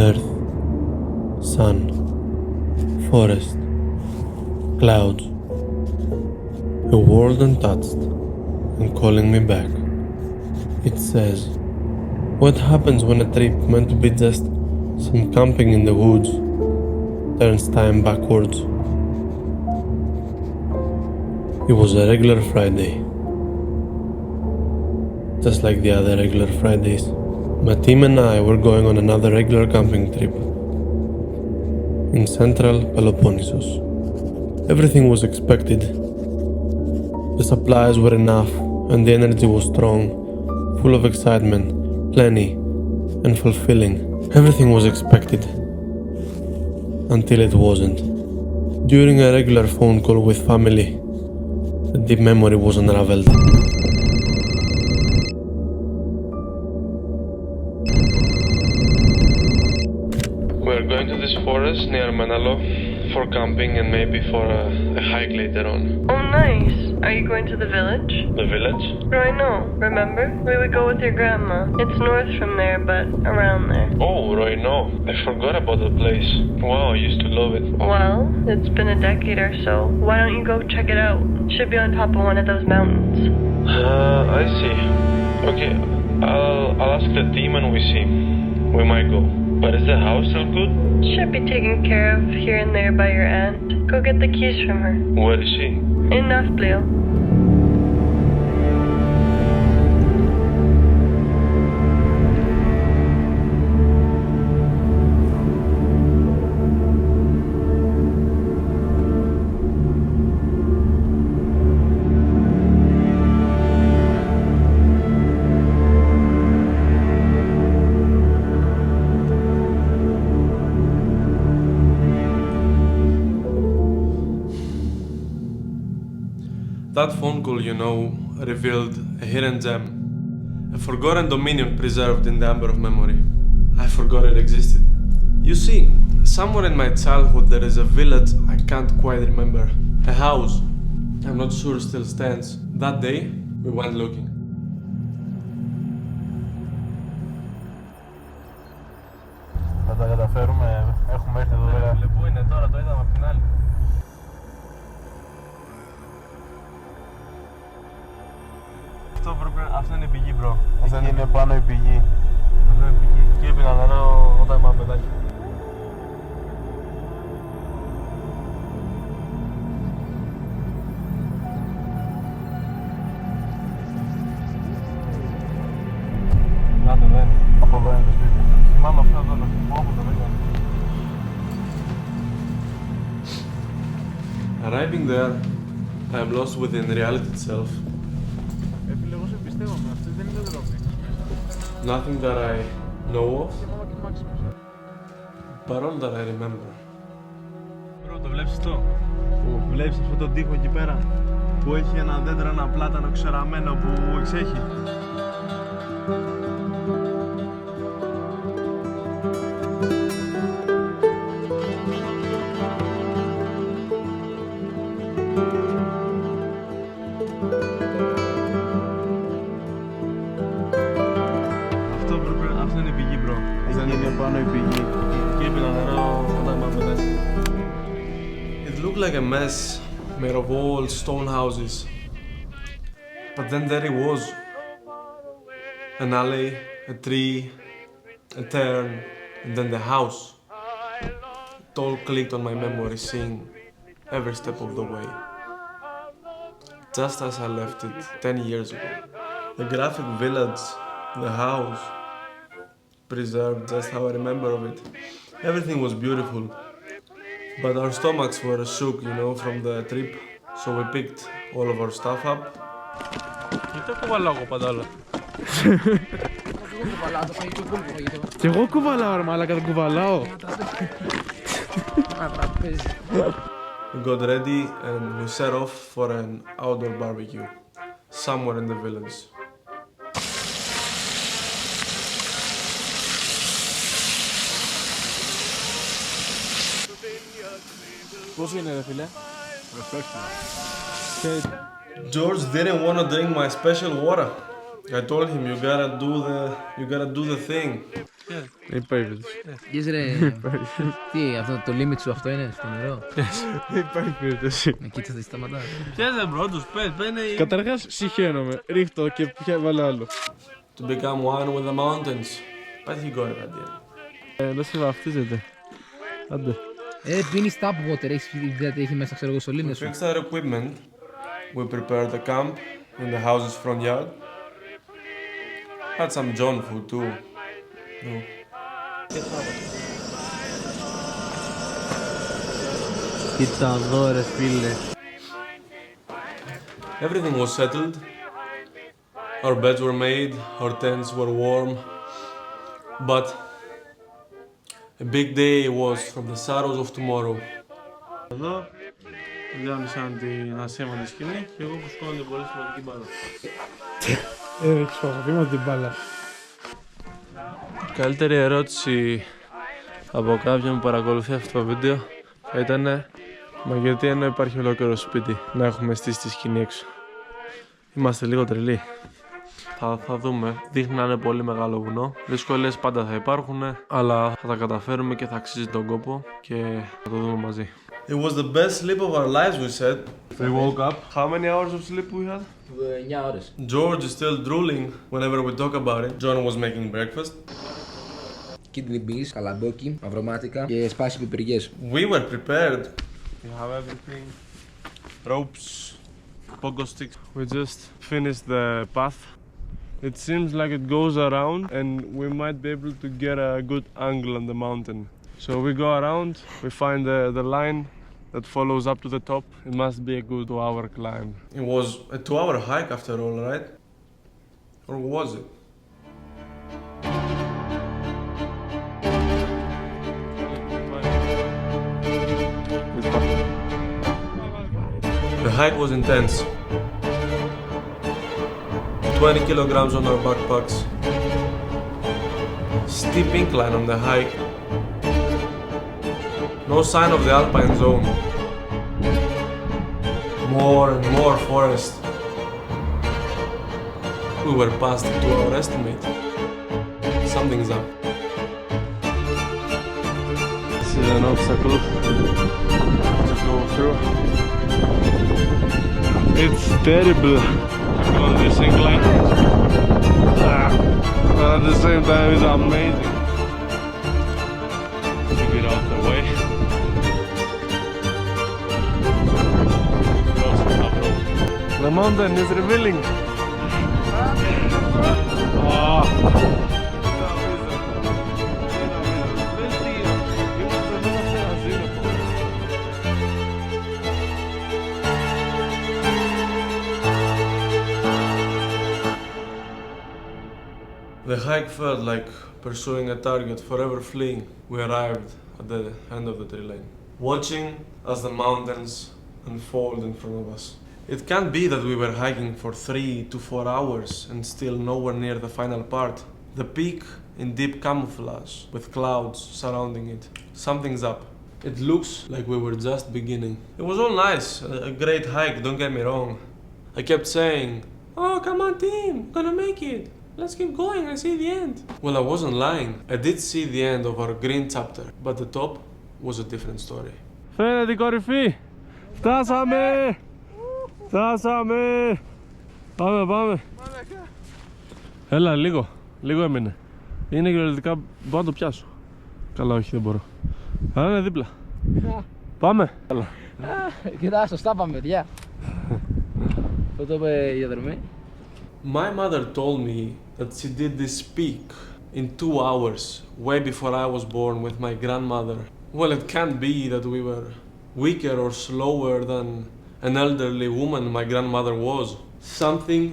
Earth, sun, forest, clouds, a world untouched and calling me back. It says, what happens when a trip meant to be just some camping in the woods turns time backwards? It was a regular Friday, just like the other regular Fridays. My team and I were going on another regular camping trip in central Peloponnesus. Everything was expected. The supplies were enough and the energy was strong, full of excitement, plenty, and fulfilling. Everything was expected. Until it wasn't. During a regular phone call with family, a deep memory was unraveled. We're going to this forest near Manalo for camping and maybe for a hike later on. Oh, nice. Are you going to the village? The village? Right now, remember? We would go with your grandma. It's north from there, but around there. Oh, right now. I forgot about the place. Wow, I used to love it. Well, it's been a decade or so. Why don't you go check it out? It should be on top of one of those mountains. I see. Okay, I'll ask the team and we see. We might go. But is the house still good? Should be taken care of here and there by your aunt. Go get the keys from her. Where is she? In Nafplio. That phone call, revealed a hidden gem. A forgotten dominion preserved in the amber of memory. I forgot it existed. You see, somewhere in my childhood there is a village I can't quite remember. A house I'm not sure still stands. That day, we went looking. Θα τα καταφέρουμε, έχουμε έρθει εδώ πέρα. Πού είναι τώρα, το είδαμε απ' την άλλη. Αυτό είναι η πηγή, bro. Εκεί είναι πάνω η πηγή. Αυτό είναι η πηγή. Εκεί έπινα νερό όταν ήμουν παιδάκι. Να το δεν. Από εδώ είναι το σπίτι. Θυμάμαι αυτό εδώ το χτυπώ που το βρήκα. Arriving there, I am lost within reality itself. Φίλε, εγώ σε πιστεύω με αυτό, δεν είναι δρόμοι. Nothing that I know of, Και μόνο και μάξιμος. but all that I remember. Bro, το βλέπεις αυτό. Βλέπεις αυτό το τοίχο εκεί πέρα που έχει ένα δέντρο, ένα πλάτανο ξεραμένο που εξέχει. Αυτό είναι η πηγή, bro. Εκεί είναι πάνω η πηγή. Και έπινα νερό όταν ήμουν παιδάκι. It looked like a mess made of old stone houses. But then there it was. An alley, a tree, a turn, and then the house. It all clicked on my memory, seeing every step of the way. Just as I left it 10 years ago. The graphic village, the house, preserved just how I remember of it. Everything was beautiful. But our stomachs were shook, from the trip. So we picked all of our stuff up. Γιατί το κουβαλάω εγώ πάντα όλα. Κι εγώ κουβαλάω ρε μαλάκα, δεν κουβαλάω. We got ready and we set off for an outdoor barbecue. Somewhere in the village. Πόσο είναι ρε φίλε? George didn't want to drink my special water. I told him you gotta do the thing. Yeah. Imperfect. Yes, ρε. Τι, αυτό το limit σου αυτό είναι στο νερό. Imperfect. Κοίτας, δεν σταματά. Πιάσε πρώτος, πένε. Καταρχάς συχαίνομαι, ρίχτω και βάλε άλλο. To become one with the mountains. But he got it at the end. Δεν σε βαφτίζεται. Άντε. Πίνεις tap water, έχεις ιδέα τι έχει μέσα, ξέρω εγώ, σωλήνες σου. Fixed our equipment. We prepared the camp in the house's front yard. Had some John food too. No. Κοίτα εδώ ρε φίλε. Everything was settled. Our beds were made, our tents were warm. But a big day was from the sorrows of tomorrow. Εδώ διάμεσαν την ασήμαντη σκηνή και εγώ που σκόνω την πολύ σημαντική μπάλα. Ξαφνικά την μπάλα. Καλύτερη ερώτηση από κάποιον που παρακολουθεί αυτό το βίντεο θα ήταν μα γιατί ενώ υπάρχει ολόκληρο σπίτι να έχουμε στήσει τη σκηνή έξω. Είμαστε λίγο τρελοί. Θα δούμε. Δείχνει να είναι πολύ μεγάλο βουνό. Δυσκολίες πάντα θα υπάρχουν, αλλά θα τα καταφέρουμε και θα αξίζει τον κόπο και θα το δούμε μαζί. It was the best sleep of our lives, we said. We woke up. How many hours of sleep we had? 9 ώρες. George is still drooling whenever we talk about it. John was making breakfast. Kidney beans, καλαμπόκι, μαυρομάτικα και σπάσεις πιπεριές. We were prepared. We have everything. Ropes, pogo sticks. We just finished the path. It seems like it goes around and we might be able to get a good angle on the mountain. So we go around, we find the line that follows up to the top. It must be a good 2-hour climb. It was a 2-hour hike after all, right? Or was it? The hike was intense. 20 kilograms on our backpacks. Steep incline on the hike. No sign of the alpine zone. More and more forest. We were past to our estimate. Something's up. This is an obstacle to go through. It's terrible on this incline, but at the same time it's amazing. To get out the way. The mountain is revealing. The hike felt like pursuing a target, forever fleeing. We arrived at the end of the tree line, watching as the mountains unfold in front of us. It can't be that we were hiking for 3 to 4 hours and still nowhere near the final part. The peak in deep camouflage with clouds surrounding it. Something's up. It looks like we were just beginning. It was all nice, a great hike, don't get me wrong. I kept saying, oh come on team, gonna make it. Let's keep going, I see the end. Well, I wasn't lying. I did see the end of our green chapter, but the top was a different story. Φαίνεται η κορυφή. Φτάσαμε! Φτάσαμε! Πάμε. Έλα, λίγο έμεινε. Είναι κυριολεκτικά, μπορώ να το πιάσω. Καλά, όχι, δεν μπορώ. Αλλά είναι δίπλα. Πάμε! Έλα. Κοίτα, σωστά πάμε, παιδιά. Αυτό το είπε η διαδρομή. My mother told me that she did this peak in 2 hours, way before I was born with my grandmother. Well, it can't be that we were weaker or slower than an elderly woman my grandmother was. Something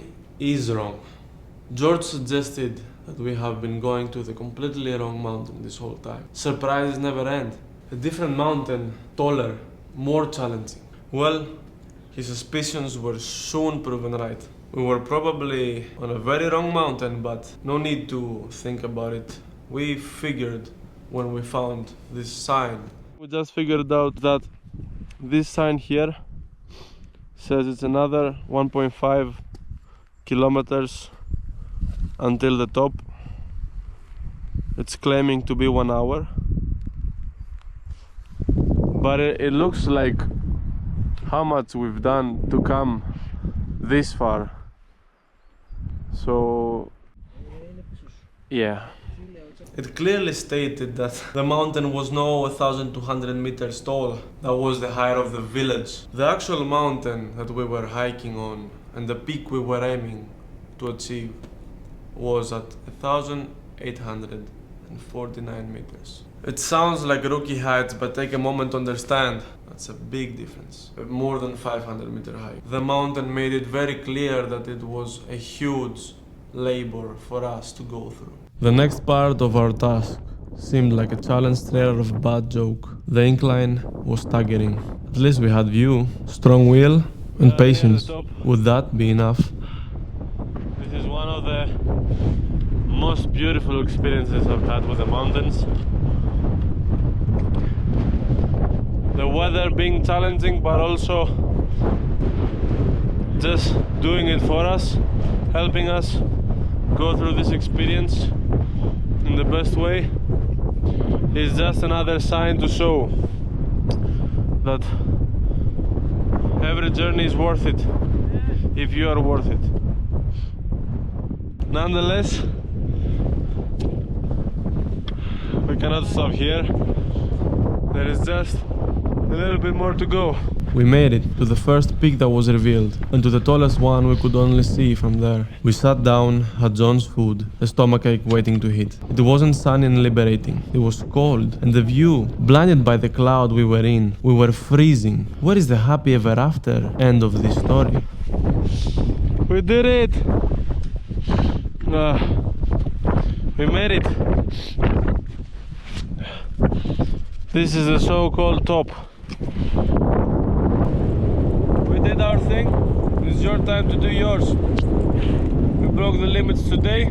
is wrong. George suggested that we have been going to the completely wrong mountain this whole time. Surprises never end. A different mountain, taller, more challenging. Well, his suspicions were soon proven right. We were probably on a very wrong mountain, but no need to think about it. We figured when we found this sign. We just figured out that this sign here says it's another 1.5 kilometers until the top. It's claiming to be 1 hour, but it looks like how much we've done to come this far. So yeah. It clearly stated that the mountain was no 1,200 meters tall. That was the height of the village. The actual mountain that we were hiking on and the peak we were aiming to achieve was at 1,849 meters. It sounds like rookie heights, but take a moment to understand. That's a big difference. More than 500 meter high. The mountain made it very clear that it was a huge labor for us to go through. The next part of our task seemed like a challenge straight out of a bad joke. The incline was staggering. At least we had view, strong will, and patience. Would that be enough? This is one of the most beautiful experiences I've had with the mountains. The weather being challenging, but also just doing it for us, helping us go through this experience in the best way, is just another sign to show that every journey is worth it if you are worth it. Nonetheless, we cannot stop here. There is just a little bit more to go. We made it to the first peak that was revealed, and to the tallest one we could only see from there. We sat down, had John's food, a stomachache waiting to hit. It wasn't sunny and liberating, it was cold, and the view, blinded by the cloud we were in, we were freezing. Where is the happy ever after end of this story? We did it! We made it! This is the so-called top. We did our thing. It's your time to do yours. We broke the limits today.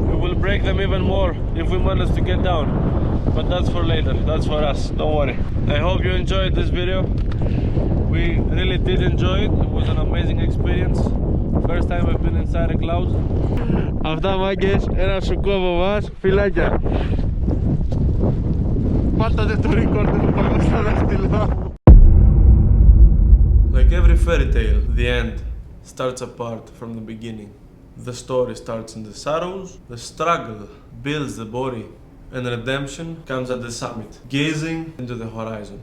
We will break them even more if we manage to get down. But that's for later. That's for us. Don't worry. I hope you enjoyed this video. We really did enjoy it. It was an amazing experience. First time I've been inside a cloud. Αυτά μάγκες, ένα σουκού από εμάς. Φιλάκια. Πάτατε το record που πάω στα δάχτυλα. Like every fairy tale, the end starts apart from the beginning. The story starts in the sorrows, the struggle builds the body, and redemption comes at the summit, gazing into the horizon.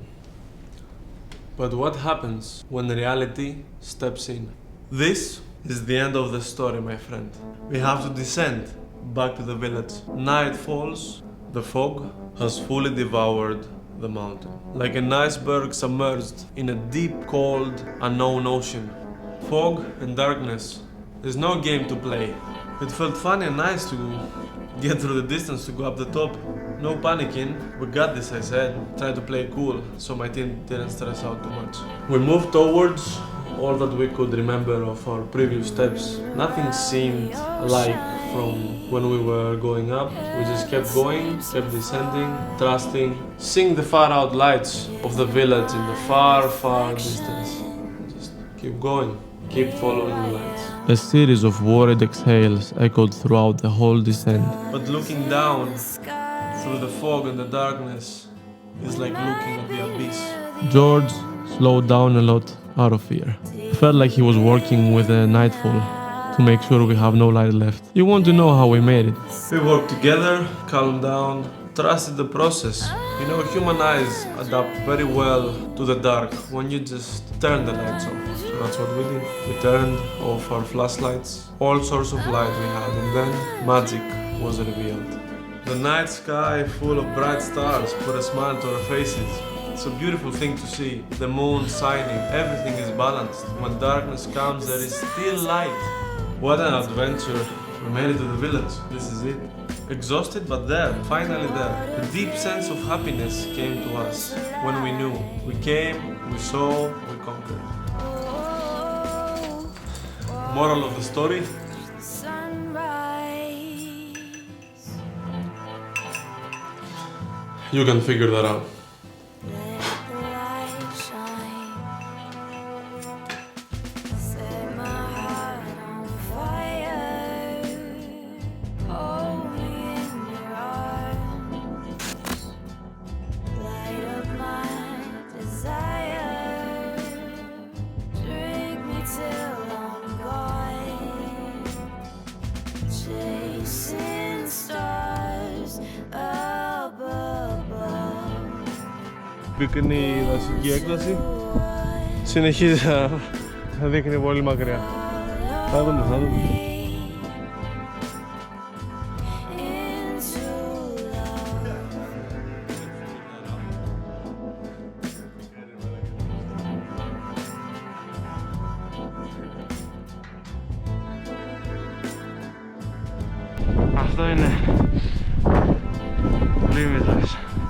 But what happens when reality steps in? This is the end of the story, my friend. We have to descend back to the village. Night falls, the fog has fully devoured the mountain. Like an iceberg submerged in a deep, cold, unknown ocean. Fog and darkness. There's no game to play. It felt funny and nice to get through the distance to go up the top. No panicking. We got this, I said. Try to play cool so my team didn't stress out too much. We moved towards all that we could remember of our previous steps. Nothing seemed like from when we were going up. We just kept going, kept descending, trusting, seeing the far out lights of the village in the far, far distance. Just keep going, keep following the lights. A series of worried exhales echoed throughout the whole descent. But looking down through the fog and the darkness is like looking at the abyss. George slowed down a lot out of fear. Felt like he was working with a nightfall to make sure we have no light left. You want to know how we made it? We worked together, calmed down, trusted the process. You know, human eyes adapt very well to the dark when you just turn the lights off. So that's what we did. We turned off our flashlights, all sorts of light we had, and then magic was revealed. The night sky full of bright stars put a smile to our faces. It's a beautiful thing to see. The moon shining, everything is balanced. When darkness comes, there is still light. What an adventure. We made it to the village. This is it. Exhausted, but there, finally there. A deep sense of happiness came to us when we knew. We came, we saw, we conquered. Moral of the story? You can figure that out. πυκνή δασική έκταση συνεχίζει να δείχνει πολύ μακριά. Θα δούμε, θα δούμε. Αυτό είναι Limitless.